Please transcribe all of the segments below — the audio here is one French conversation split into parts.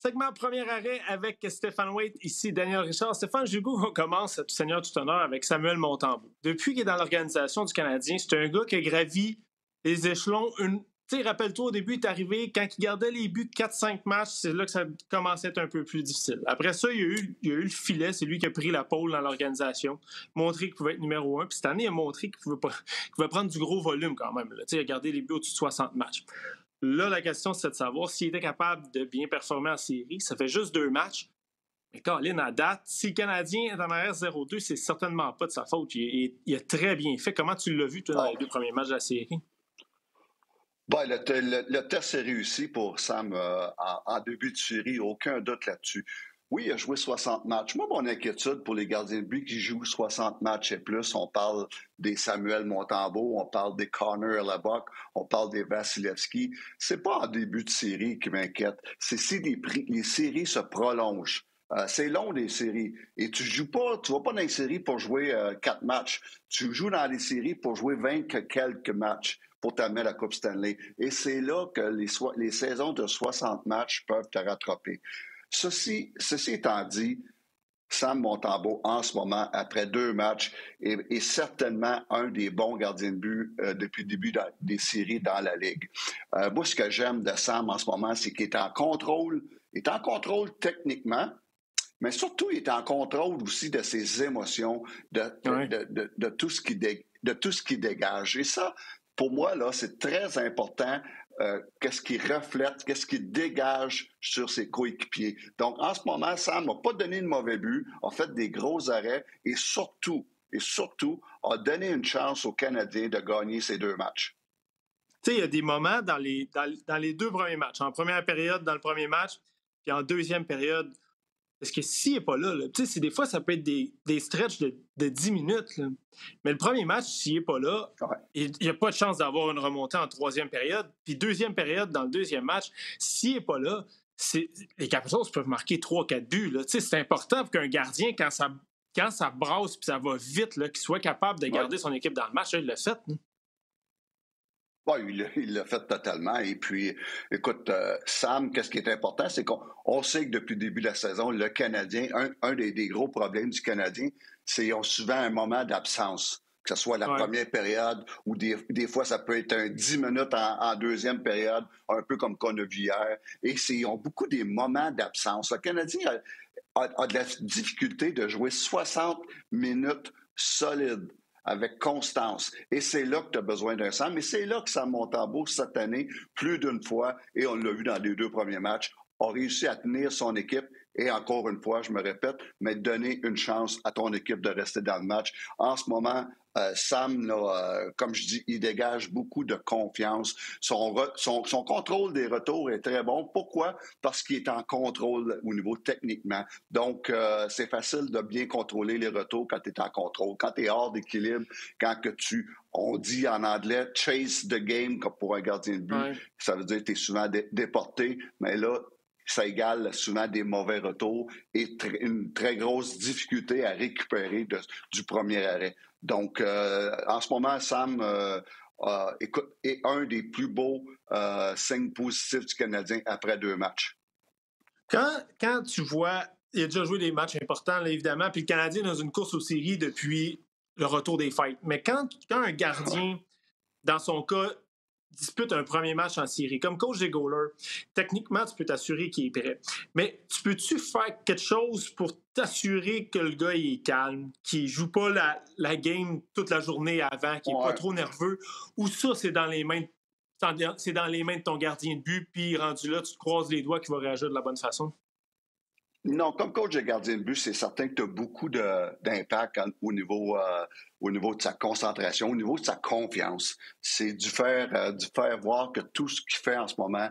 Segment premier arrêt avec Stéphane Waite, ici Daniel Richard. Stéphane Giroux, on commence, tout seigneur, tout honneur, avec Samuel Montembeault. Depuis qu'il est dans l'organisation du Canadien, c'est un gars qui a gravi les échelons. Tu sais, rappelle-toi, au début, il est arrivé, quand il gardait les buts 4-5 matchs, c'est là que ça commençait à être un peu plus difficile. Après ça, il y a eu le filet, c'est lui qui a pris la pôle dans l'organisation, montré qu'il pouvait être numéro 1. Puis cette année, il a montré qu'il pouvait prendre du gros volume quand même. Tu sais, il a gardé les buts au-dessus de 60 matchs. Là, la question, c'est de savoir s'il était capable de bien performer en série. Ça fait juste 2 matchs. Mais Colin, à date, si le Canadien est en arrière 0-2, c'est certainement pas de sa faute. Il a très bien fait. Comment tu l'as vu, toi, dans les 2 premiers matchs de la série? Bon, le test est réussi pour Sam en début de série. Aucun doute là-dessus. Oui, il a joué 60 matchs. Moi, mon inquiétude pour les gardiens de but qui jouent 60 matchs et plus, on parle des Samuel Montembeault, on parle des Connor Hellebuyck, on parle des Vasilevski. C'est pas en début de série qui m'inquiète. C'est si les séries se prolongent. C'est long, les séries. Et tu vas pas dans les séries pour jouer 4 matchs. Tu joues dans les séries pour jouer 20 quelques matchs pour t'amener à la Coupe Stanley. Et c'est là que les saisons de 60 matchs peuvent te rattraper. Ceci étant dit, Sam Montembeault, en ce moment, après 2 matchs, est certainement un des bons gardiens de but depuis le début des séries dans la Ligue. Moi, ce que j'aime de Sam en ce moment, c'est qu'il est en contrôle. Il est en contrôle techniquement, mais surtout, il est en contrôle aussi de ses émotions, de tout ce qui dégage. Et ça, pour moi, là, c'est très important. Qu'est-ce qu'il reflète, qu'est-ce qu'il dégage sur ses coéquipiers. Donc, en ce moment, Sam n'a pas donné de mauvais but, a fait des gros arrêts et surtout, a donné une chance aux Canadiens de gagner ces 2 matchs. Tu sais, il y a des moments dans les 2 premiers matchs. En première période, dans le premier match, puis en deuxième période. Parce que s'il n'est pas là, tu sais, des fois, ça peut être des stretches de 10 minutes. Là. Mais le premier match, s'il n'est pas là, il n'y a pas de chance d'avoir une remontée en troisième période. Puis deuxième période, dans le deuxième match, s'il n'est pas là, les Capitals peuvent marquer 3-4 buts. Là. Tu sais, c'est important pour qu'un gardien, quand ça brasse et ça va vite, là, qu'il soit capable de garder son équipe dans le match. Là, il l'a fait. Hein. Oui, il l'a fait totalement. Et puis, écoute, Sam, qu'est-ce qui est important, c'est qu'on sait que depuis le début de la saison, le Canadien, un des gros problèmes du Canadien, c'est qu'ils ont souvent un moment d'absence. Que ce soit la première période ou des fois, ça peut être un 10 minutes en deuxième période, un peu comme qu'on a vu hier. Et ils ont beaucoup des moments d'absence. Le Canadien a de la difficulté de jouer 60 minutes solides, avec constance. Et c'est là que tu as besoin d'un Sam. Et c'est là que Sam Montembeault, cette année, plus d'une fois, et on l'a vu dans les 2 premiers matchs, a réussi à tenir son équipe. Et encore une fois, je me répète, mais donner une chance à ton équipe de rester dans le match. En ce moment, Sam, là, comme je dis, il dégage beaucoup de confiance. Son contrôle des retours est très bon. Pourquoi? Parce qu'il est en contrôle au niveau techniquement. Donc, c'est facile de bien contrôler les retours quand tu es en contrôle. Quand tu es hors d'équilibre, quand que on dit en anglais « chase the game » comme pour un gardien de but, ça veut dire que tu es souvent déporté, mais là, ça égale souvent des mauvais retours et une très grosse difficulté à récupérer du premier arrêt. Donc, en ce moment, Sam est un des plus beaux signes positifs du Canadien après 2 matchs. Quand tu vois, il a déjà joué des matchs importants, là, évidemment, puis le Canadien est dans une course aux séries depuis le retour des fêtes. Mais quand un gardien, dans son cas, dispute un premier match en série, comme coach des goalers, techniquement, tu peux t'assurer qu'il est prêt. Mais peux-tu faire quelque chose pour t'assurer que le gars il est calme, qu'il ne joue pas la game toute la journée avant, qu'il n'est pas trop nerveux, ou ça, c'est dans les mains de ton gardien de but, puis rendu là, tu te croises les doigts qu'il va réagir de la bonne façon? Non, comme coach de gardien de but, c'est certain que tu as beaucoup d'impact au niveau de sa concentration, au niveau de sa confiance. C'est du faire voir que tout ce qu'il fait en ce moment,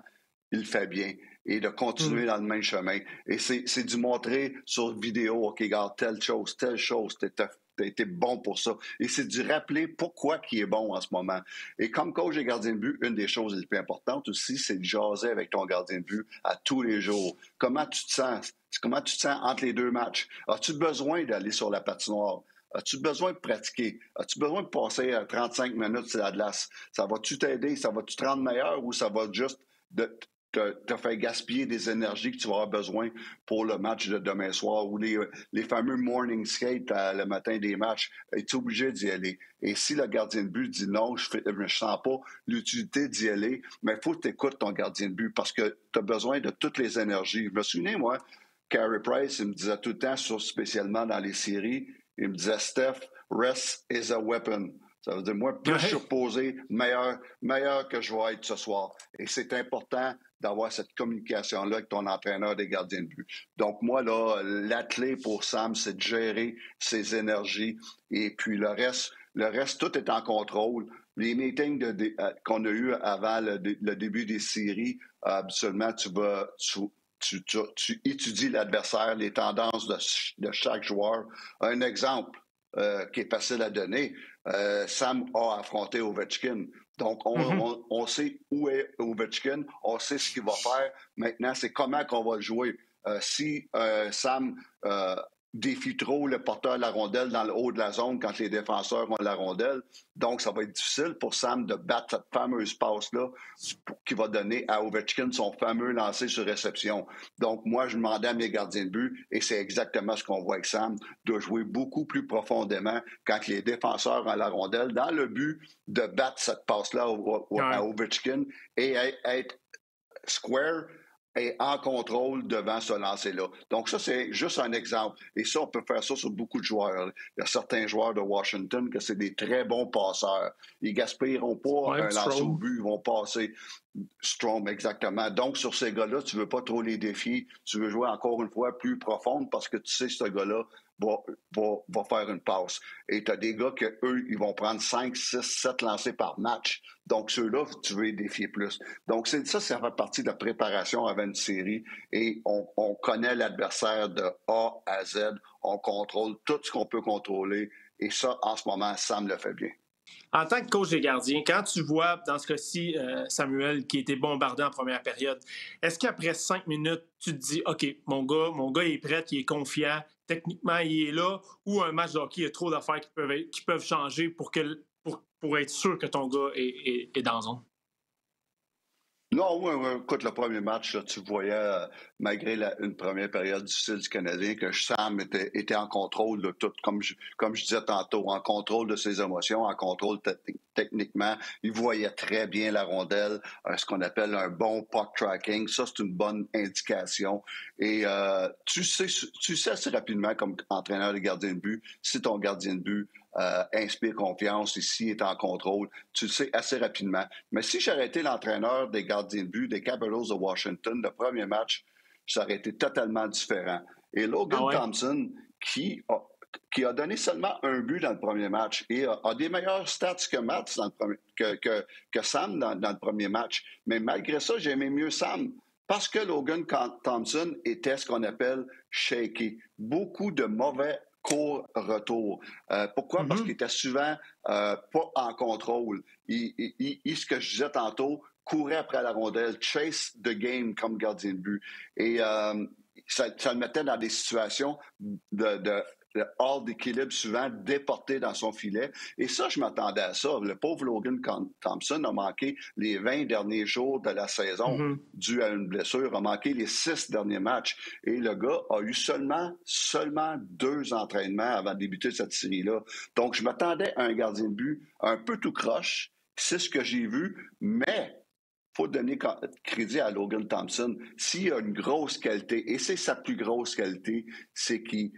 il le fait bien et de continuer dans le même chemin. Et c'est du montrer sur vidéo, OK, regarde, telle chose, t'as été bon pour ça. Et c'est du rappeler pourquoi il est bon en ce moment. Et comme coach de gardien de but, une des choses les plus importantes aussi, c'est de jaser avec ton gardien de but à tous les jours. Comment tu te sens? Comment tu te sens entre les 2 matchs? As-tu besoin d'aller sur la patinoire? As-tu besoin de pratiquer? As-tu besoin de passer 35 minutes sur la glace? Ça va-tu t'aider? Ça va-tu te rendre meilleur ou ça va juste te fait gaspiller des énergies que tu vas avoir besoin pour le match de demain soir ou les fameux morning skate le matin des matchs. Tu es obligé d'y aller. Et si le gardien de but dit non, je ne sens pas l'utilité d'y aller, mais il faut que tu écoutes ton gardien de but parce que tu as besoin de toutes les énergies. Je me souviens, moi, Carey Price, il me disait tout le temps, spécialement dans les séries, il me disait, Steph, rest is a weapon. Ça veut dire, moi, plus je suis reposé, meilleur que je vais être ce soir. Et c'est important d'avoir cette communication-là avec ton entraîneur des gardiens de but. Donc, moi, là, la clé pour Sam, c'est de gérer ses énergies. Et puis, le reste, tout est en contrôle. Les meetings qu'on a eus avant le début des séries, habituellement, tu étudies l'adversaire, les tendances de chaque joueur. Un exemple qui est facile à donner, Sam a affronté Ovechkin. Donc, on sait où est Ovechkin, on sait ce qu'il va faire. Maintenant, c'est comment qu'on va le jouer. Si Sam défie trop le porteur de la rondelle dans le haut de la zone quand les défenseurs ont la rondelle, donc ça va être difficile pour Sam de battre cette fameuse passe-là qui va donner à Ovechkin son fameux lancer sur réception. Donc, moi, je demandais à mes gardiens de but, et c'est exactement ce qu'on voit avec Sam, de jouer beaucoup plus profondément quand les défenseurs ont la rondelle, dans le but de battre cette passe-là à Ovechkin et être square et en contrôle devant ce lancer-là. Donc ça, c'est juste un exemple. Et ça, on peut faire ça sur beaucoup de joueurs. Il y a certains joueurs de Washington que c'est des très bons passeurs. Ils ne gaspilleront pas un lancer au but, ils vont passer. Strome, exactement. Donc, sur ces gars-là, tu ne veux pas trop les défier. Tu veux jouer encore une fois plus profonde parce que tu sais que ce gars-là va faire une passe. Et tu as des gars que eux, ils vont prendre 5, 6, 7 lancers par match. Donc, ceux-là, tu veux les défier plus. Donc, ça fait partie de la préparation avant une série. Et on connaît l'adversaire de A à Z. On contrôle tout ce qu'on peut contrôler. Et ça, en ce moment, Sam le fait bien. En tant que coach des gardiens, quand tu vois, dans ce cas-ci, Samuel qui a été bombardé en première période, est-ce qu'après 5 minutes, tu te dis, OK, mon gars, il est prêt, il est confiant, techniquement, il est là, ou un match de hockey, il y a trop d'affaires qui peuvent changer pour être sûr que ton gars est dans zone? Non, écoute, le premier match, là, tu voyais, malgré une première période difficile du Canadien, que Sam était en contrôle de tout, comme je disais tantôt, en contrôle de ses émotions, en contrôle techniquement. Il voyait très bien la rondelle, ce qu'on appelle un bon puck tracking. Ça, c'est une bonne indication. Et tu sais assez rapidement, comme entraîneur de gardien de but, si ton gardien de but inspire confiance et s'il est en contrôle, tu le sais assez rapidement. Mais si j'aurais été l'entraîneur des gardiens de but des Capitals de Washington, le premier match, ça aurait été totalement différent. Et Logan Thompson, qui a donné seulement un but dans le premier match et a des meilleurs stats que Sam dans le premier match. Mais malgré ça, j'aimais mieux Sam. Parce que Logan Thompson était ce qu'on appelle shaky. Beaucoup de mauvais court retour. Pourquoi? Parce qu'il était souvent pas en contrôle. Ce que je disais tantôt, courait après la rondelle, chase the game comme gardien de but. Et ça le mettait dans des situations de hors d'équilibre, souvent déporté dans son filet. Et ça, je m'attendais à ça. Le pauvre Logan Thompson a manqué les 20 derniers jours de la saison dû à une blessure, a manqué les 6 derniers matchs. Et le gars a eu seulement 2 entraînements avant de débuter cette série-là. Donc, je m'attendais à un gardien de but un peu tout croche. C'est ce que j'ai vu, mais il faut donner crédit à Logan Thompson. S'il a une grosse qualité, et c'est sa plus grosse qualité, c'est qu'il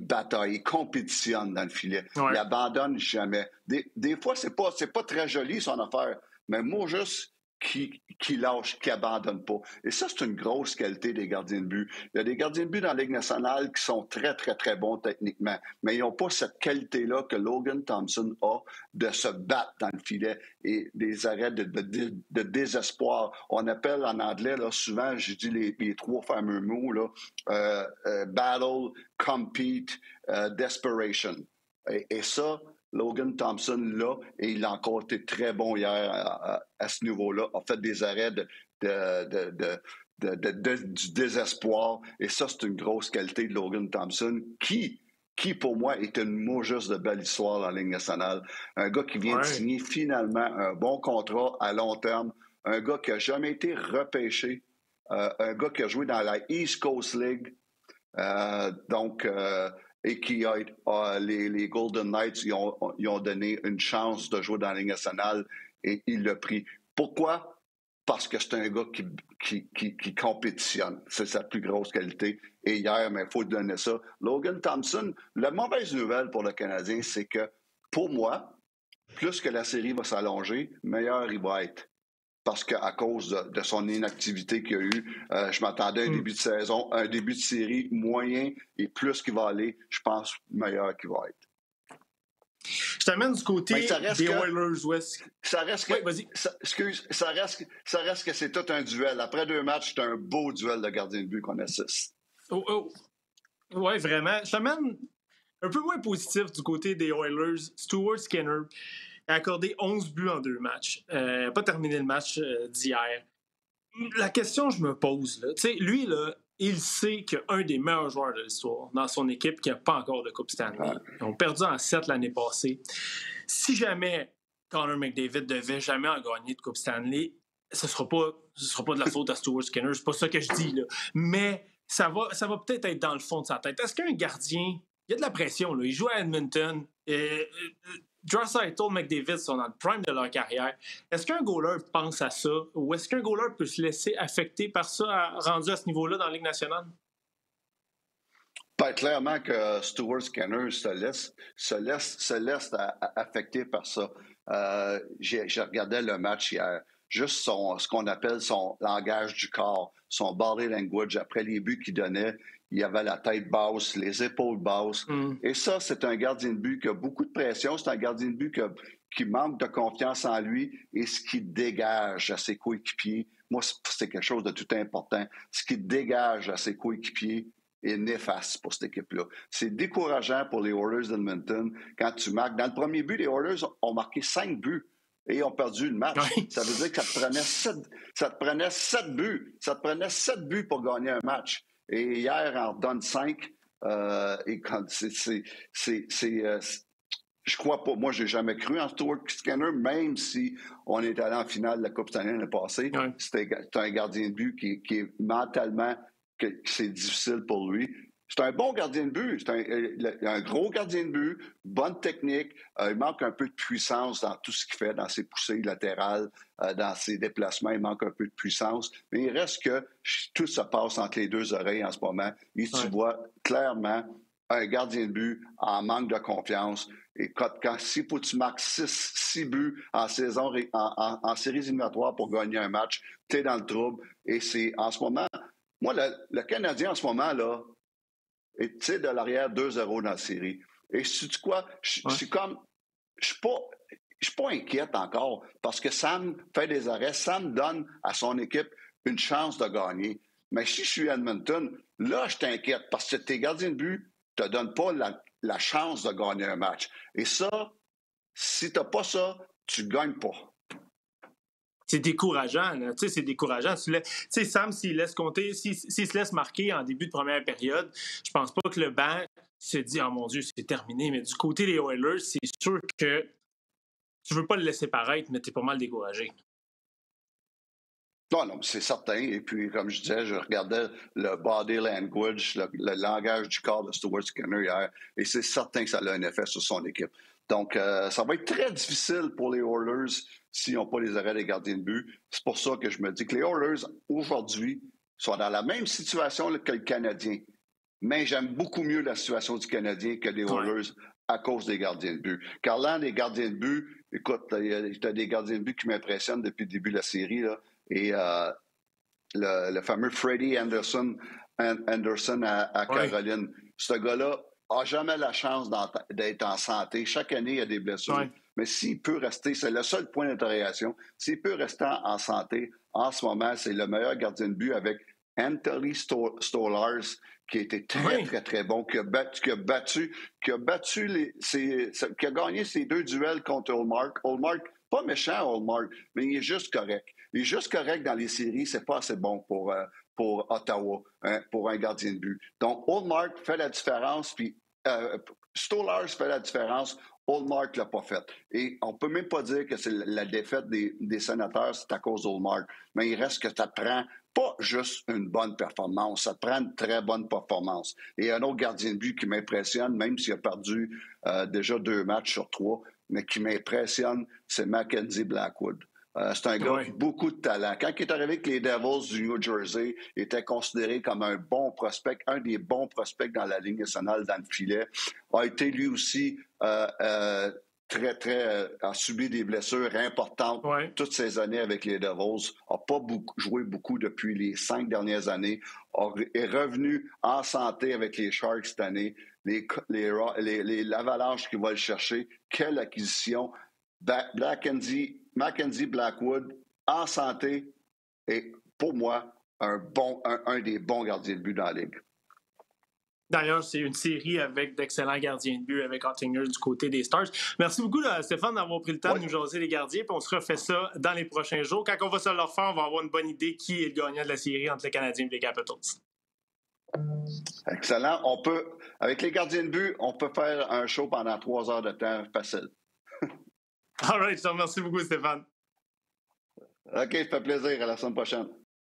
bataille, il compétitionne dans le filet. Ouais. Il abandonne jamais. Des fois, c'est pas très joli son affaire, mais moi, juste qui lâche, qui abandonne pas. Et ça, c'est une grosse qualité des gardiens de but. Il y a des gardiens de but dans la Ligue nationale qui sont très, très, très bons techniquement, mais ils n'ont pas cette qualité-là que Logan Thompson a de se battre dans le filet et des arrêts de désespoir. On appelle en anglais, là, souvent, j'ai dit les 3 fameux mots, là, battle, compete, desperation. Et ça, Logan Thompson, là, et il a encore été très bon hier à ce niveau-là, a fait des arrêts du désespoir. Et ça, c'est une grosse qualité de Logan Thompson qui pour moi, est une moucheuse de belle histoire dans la Ligue nationale. Un gars qui vient de signer finalement un bon contrat à long terme un gars qui n'a jamais été repêché, un gars qui a joué dans la East Coast League, et qui les Golden Knights ils ont donné une chance de jouer dans la Ligue nationale et il l'a pris. Pourquoi? Parce que c'est un gars qui compétitionne. C'est sa plus grosse qualité. Et hier, il faut donner ça. Logan Thompson, la mauvaise nouvelle pour le Canadien, c'est que, pour moi, plus que la série va s'allonger, meilleur il va être. Parce qu'à cause de son inactivité qu'il y a eu, je m'attendais à un début de saison, un début de série moyen, et plus qu'il va aller, je pense, meilleur qu'il va être. Je t'amène du côté des Oilers West. Ça reste que, oui, vas-y. Ça reste que c'est tout un duel. Après 2 matchs, c'est un beau duel de gardien de but qu'on assiste. Oui, vraiment. Je t'amène un peu moins positif du côté des Oilers. Stuart Skinner a accordé 11 buts en 2 matchs. Pas terminé le match d'hier. La question que je me pose, là, lui, là, il sait qu'un des meilleurs joueurs de l'histoire dans son équipe qui n'a pas encore de Coupe Stanley. Ils ont perdu en 7 l'année passée. Si jamais Connor McDavid devait jamais en gagner de Coupe Stanley, ce sera pas de la faute à Stuart Skinner. C'est pas ça que je dis, là. Mais ça va peut-être être dans le fond de sa tête. Est-ce qu'un gardien, il y a de la pression, là. Il joue à Edmonton. Draisaitl, McDavid sont dans le prime de leur carrière. Est-ce qu'un goaler pense à ça ou est-ce qu'un goaler peut se laisser affecter par ça rendu à ce niveau-là dans la Ligue nationale? Pas clairement que Stuart Skinner se laisse affecter par ça. Je regardais le match hier. Juste ce qu'on appelle son langage du corps, son body language. Après les buts qu'il donnait, il avait la tête basse, les épaules basses. Et ça, c'est un gardien de but qui a beaucoup de pression. C'est un gardien de but qui manque de confiance en lui et ce qu'il dégage à ses coéquipiers. Moi, c'est quelque chose de tout important. Ce qu'il dégage à ses coéquipiers est néfaste pour cette équipe-là. C'est décourageant pour les Oilers d'Edmonton quand tu marques. Dans le premier but, les Oilers ont marqué 5 buts et ont perdu le match. Oui. Ça veut dire que ça te prenait 7 buts. Ça te prenait 7 buts pour gagner un match. Et hier, on en donne 5. Et quand je crois pas. Moi, j'ai jamais cru en Stuart Skinner, même si on est allé en finale de la Coupe Stanley l'année passée. Oui. C'est un gardien de but qui est mentalement que c'est difficile pour lui. C'est un bon gardien de but. C'est un gros gardien de but, bonne technique. Il manque un peu de puissance dans tout ce qu'il fait, dans ses poussées latérales, dans ses déplacements. Il manque un peu de puissance. Mais il reste que tout se passe entre les deux oreilles en ce moment. Et tu vois clairement un gardien de but en manque de confiance. Et s'il faut que tu marques 6 buts en saison, en séries éliminatoires pour gagner un match, tu es dans le trouble. Et c'est en ce moment... Moi, le Canadien, en ce moment, là, est de l'arrière 2-0 dans la série. Et sais-tu quoi? Je suis pas inquiète encore parce que Sam fait des arrêts. Sam donne à son équipe une chance de gagner. Mais si je suis à Edmonton, là, je t'inquiète parce que tes gardiens de but ne te donnent pas la chance de gagner un match. Et ça, si tu n'as pas ça, tu ne gagnes pas. C'est décourageant, là. C'est décourageant. Sam, s'il se laisse marquer en début de première période, je pense pas que le banc se dit « Oh mon Dieu, c'est terminé ». Mais du côté des Oilers, c'est sûr que tu veux pas le laisser paraître, mais tu es pas mal découragé. Non, c'est certain. Et puis, comme je disais, je regardais le body language, le langage du corps de Stuart Skinner hier, et c'est certain que ça a un effet sur son équipe. Donc, ça va être très difficile pour les Oilers s'ils n'ont pas les arrêts des gardiens de but. C'est pour ça que je me dis que les Oilers, aujourd'hui, sont dans la même situation que le Canadien. Mais j'aime beaucoup mieux la situation du Canadien que des Oilers à cause des gardiens de but. Car là, les gardiens de but, écoute, il y a des gardiens de but qui m'impressionnent depuis le début de la série, là. Et le fameux Freddie Anderson à Caroline, ce gars-là n'a jamais la chance d'être en santé. Chaque année, il y a des blessures. Oui. Mais s'il peut rester, c'est le seul point d'interrogation, s'il peut rester en santé, en ce moment, c'est le meilleur gardien de but avec Anthony Stolarz, qui a été très, très bon, qui a gagné ses 2 duels contre Ullmark. Ullmark, pas méchant, Ullmark, mais il est juste correct. Il est juste correct dans les séries, c'est pas assez bon pour Ottawa, hein, pour un gardien de but. Donc, Ullmark fait la différence, puis Stolarz fait la différence Hallmark ne l'a pas fait. Et on ne peut même pas dire que c'est la défaite des Sénateurs, c'est à cause d'Hallmark. Mais il reste que ça te prend pas juste une bonne performance, ça te prend une très bonne performance. Et un autre gardien de but qui m'impressionne, même s'il a perdu déjà 2 matchs sur 3, mais qui m'impressionne, c'est Mackenzie Blackwood. C'est un gars avec beaucoup de talent. Quand il est arrivé avec les Devils du New Jersey, il était considéré comme un bon prospect, un des bons prospects dans la Ligue nationale dans le filet. A été lui aussi a subi des blessures importantes toutes ces années avec les Devils. N'a pas joué beaucoup depuis les 5 dernières années. Est revenu en santé avec les Sharks cette année. L'Avalanche qui va le chercher. Quelle acquisition! Mackenzie Blackwood en santé est, pour moi, un des bons gardiens de but dans la Ligue. D'ailleurs, c'est une série avec d'excellents gardiens de but avec Ottinger du côté des Stars. Merci beaucoup, Stéphane, d'avoir pris le temps de nous jaser les gardiens. Puis on se refait ça dans les prochains jours. Quand on va se le refaire, on va avoir une bonne idée qui est le gagnant de la série entre les Canadiens et les Capitals. Excellent. Avec les gardiens de but, on peut faire un show pendant 3 heures de temps facile. All right, je te remercie beaucoup, Stéphane. OK, ça fait plaisir. À la semaine prochaine.